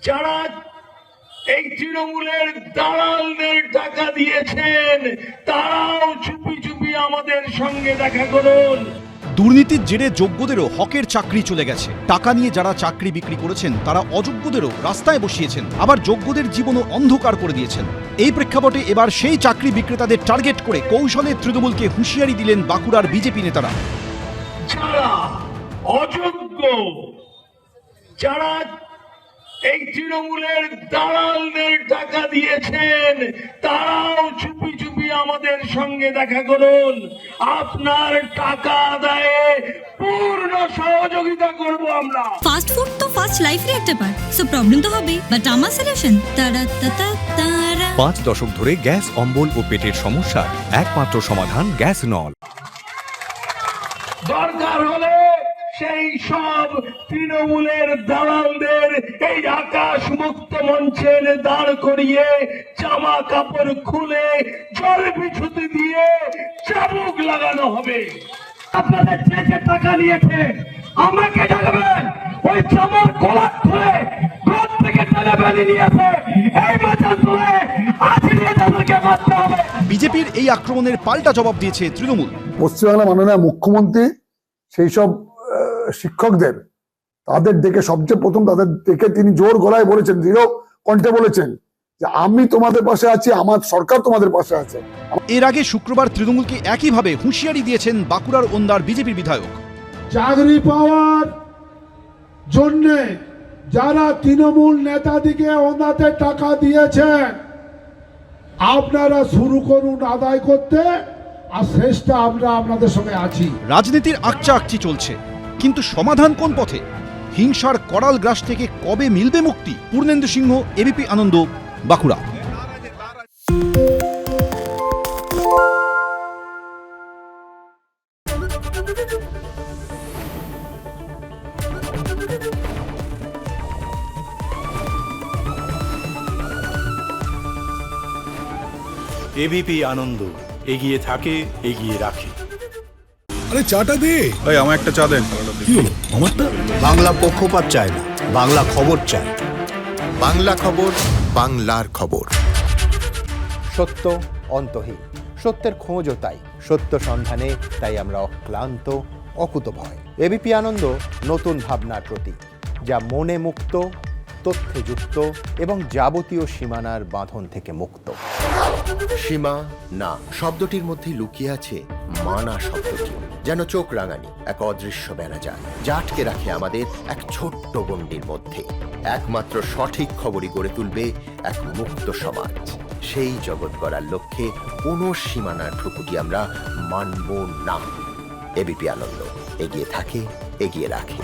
যারা এই তৃণমূলের দালালদের টাকা দিয়েছেন তারাও চুপি চুপি আমাদের সঙ্গে দেখা করুন। দুর্নীতির জেরে যোগ্যদেরও হকের চাকরি চলে গেছে। টাকা নিয়ে যারা চাকরি বিক্রি করেছেন তারা অযোগ্যদেরও রাস্তায় বসিয়েছেন, আবার যোগ্যদের জীবনও অন্ধকার করে দিয়েছেন। এই প্রেক্ষাপটে এবার সেই চাকরি বিক্রেতাদের টার্গেট করে কৌশলে তৃণমূলকে হুঁশিয়ারি দিলেন বাঁকুড়ার বিজেপি নেতারা। যারা অযোগ্য, যারা এই তৃণমূলের দালালদের টাকা দিয়েছেন তারাও চুপি চুপি আমাদের সঙ্গে দেখা করুন। আপনার টাকা আদায়ে পূর্ণ সহযোগিতা করব আমরা। ফাস্ট ফুড তো ফাস্ট লাইফের একটা পার্ট, সো প্রবলেম তো হবে, বাট আমার সলিউশন তারা। 5 দশক ধরে গ্যাস অম্বল ও পেটের সমস্যার একমাত্র সমাধান গ্যাস নল। দরকার হলে সেই সব তৃণমূলের দালালদের এই আকাশ মুক্ত মঞ্চে দাঁড় করিয়ে জামা কাপড় খুলে জল বিছুতি দিয়ে চাবুক লাগানো হবে। আপনাদের যে টাকা নিয়েছে আমাকে ডাকবেন, ওই জামার গলা খুলে ঘর থেকে টেনে বেঁধে নিয়েছে এই মাথা তুলে আজকে তাদেরকে মারতে হবে। বিজেপির এই আক্রমণের পাল্টা জবাব দিয়েছে তৃণমূল। পশ্চিমবাংলা মাননীয় মুখ্যমন্ত্রী সেই সব শিক্ষকদের তাদের ডেকে সবচেয়ে প্রথম তাদের ডেকে তিনি জোর গলায় বলেছেন, দৃঢ় কণ্ঠে বলেছেন যে আমি তোমাদের পাশে আছি, আমার সরকার তোমাদের পাশে আছে। এর আগে শুক্রবার তৃণমূলকে একইভাবে হুঁশিয়ারি দিয়েছেন বাঁকুড়ার ওন্দার বিজেপির বিধায়ক। চাকরি পাওয়ার জন্য যারা তৃণমূল নেতাদিকে ওনাদের টাকা দিয়েছেন আপনারা শুরু করুন আদায় করতে, আর শেষটা আমরা আপনাদের সঙ্গে আছি। রাজনীতির আকচা আকচি চলছে, কিন্তু সমাধান কোন পথে? হিংসার করাল গ্রাস থেকে কবে মিলবে মুক্তি? পূর্ণেন্দু সিংহ, এবিপি আনন্দ, বাঁকুড়া। এবিপি আনন্দ, এগিয়ে থাকে, এগিয়ে রাখে। আরে চাটা দে ভাই, আমার একটা চা দেন। কি হলো আমারটা? বাংলা পক্ষপাত চায় না, বাংলা খবর চায়। বাংলা খবর, বাংলার খবর। সত্য অন্তহীন, সত্যের খোঁজও তাই, সত্য সন্ধানে তাই আমরা অক্লান্ত, অকুতভয়। এবিপি আনন্দ নতুন ভাবনার প্রতীক, যা মনে মুক্ত, তথ্যে যুক্ত এবং যাবতীয় সীমানার বাঁধন থেকে মুক্ত। সীমা না শব্দটির মধ্যে লুকিয়ে আছে মানা শব্দটি, যেন চোখ রাঙানি এক অদৃশ্য বেড়াজাল, যা আটকে রাখে আমাদের এক ছোট্ট গণ্ডির মধ্যে। একমাত্র সঠিক খবরই গড়ে তুলবে এক মুক্ত সমাজ। সেই জগৎ গড়ার লক্ষ্যে কোনো সীমানার ঠুকুটি আমরা মানব না। এবিপি আনন্দ, এগিয়ে থাকে, এগিয়ে রাখে।